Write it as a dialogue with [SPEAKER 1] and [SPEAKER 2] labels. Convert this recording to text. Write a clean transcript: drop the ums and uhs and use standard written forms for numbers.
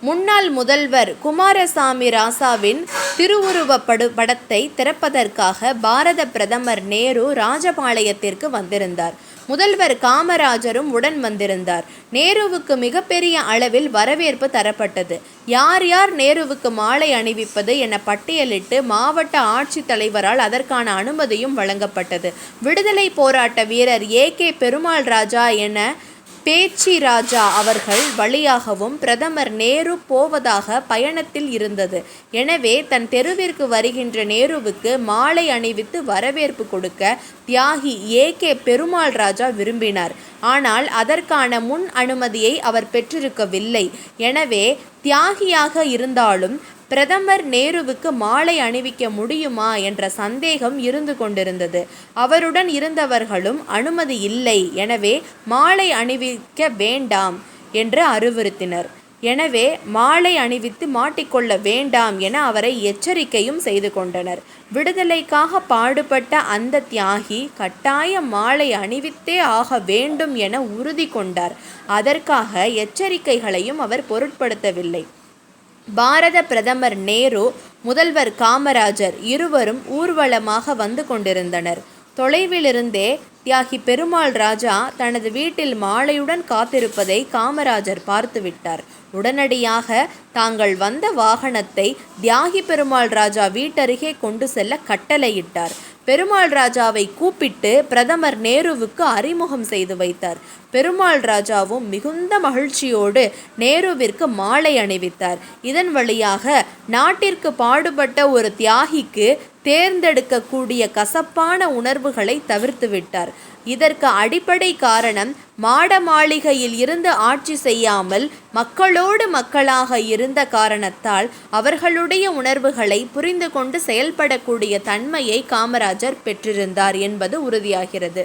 [SPEAKER 1] முன்னாள் முதல்வர் குமாரசாமி ராசாவின் திருவுருவப் படத்தை திறப்பதற்காக பாரத பிரதமர் நேரு ராஜபாளையத்திற்கு வந்திருந்தார். முதல்வர் காமராஜரும் உடன் வந்திருந்தார். நேருவுக்கு மிகப்பெரிய அளவில் வரவேற்பு தரப்பட்டது. யார் யார் நேருவுக்கு மாலை அணிவிப்பது என பட்டியலிட்டு மாவட்ட ஆட்சித்தலைவரால் அதற்கான அனுமதியும் வழங்கப்பட்டது. விடுதலை போராட்ட வீரர் ஏ.கே. பெருமாள் ராஜா என பேச்சி ராஜா அவர்கள் வழியாகவும் பிரதமர் நேரு போவதாக பயணத்தில் இருந்தது. எனவே தன் தெருவிற்கு வருகின்ற நேருவுக்கு மாலை அணிவித்து வரவேற்பு கொடுக்க தியாகி ஏ.கே. பெருமாள் ராஜா விரும்பினார். ஆனால் அதற்கான முன் அனுமதியை அவர் பெற்றிருக்கவில்லை. எனவே தியாகியாக இருந்தாலும் பிரதமர் நேருவுக்கு மாலை அணிவிக்க முடியுமா என்ற சந்தேகம் இருந்து கொண்டிருந்தது. அவருடன் இருந்தவர்களும் அனுமதி இல்லை, எனவே மாலை அணிவிக்க வேண்டாம் என்று அறிவுறுத்தினர். எனவே மாலை அணிவித்து மாட்டிக்கொள்ள வேண்டாம் என அவரை எச்சரிக்கையும் செய்து கொண்டனர். விடுதலைக்காக பாடுபட்ட அந்த தியாகி கட்டாய மாலை அணிவித்தே ஆக வேண்டும் என உறுதி கொண்டார். அதற்காக எச்சரிக்கைகளையும் அவர் பொருட்படுத்தவில்லை. பாரத பிரதமர் நேரு, முதல்வர் காமராஜர் இருவரும் ஊர்வலமாக வந்து கொண்டிருந்தனர். தொலைவிலிருந்தே தியாகி பெருமாள் ராஜா தனது வீட்டில் மாலையுடன் காத்திருப்பதை காமராஜர் பார்த்துவிட்டார். உடனடியாக தாங்கள் வந்த வாகனத்தை தியாகி பெருமாள் ராஜா வீட்டருகே கொண்டு செல்ல கட்டளையிட்டார். பெருமாள் ராஜாவை கூப்பிட்டு பிரதமர் நேருவுக்கு அறிமுகம் செய்து வைத்தார். பெருமாள் ராஜாவும் மிகுந்த மகிழ்ச்சியோடு நேருவிற்கு மாலை அணிவித்தார். இதன் வழியாக நாட்டிற்கு பாடுபட்ட ஒரு தியாகிக்கு தேர்ந்தெடுக்கக்கூடிய கசப்பான உணர்வுகளை தவிர்த்துவிட்டார். இதற்கு அடிப்படை காரணம் மாட மாளிகையில் இருந்து ஆட்சி செய்யாமல் மக்களோடு மக்களாக இருந்த காரணத்தால் அவர்களுடைய உணர்வுகளை புரிந்து கொண்டு செயல்படக்கூடிய தன்மையை காமராஜர் பெற்றிருந்தார் என்பது உறுதியாகிறது.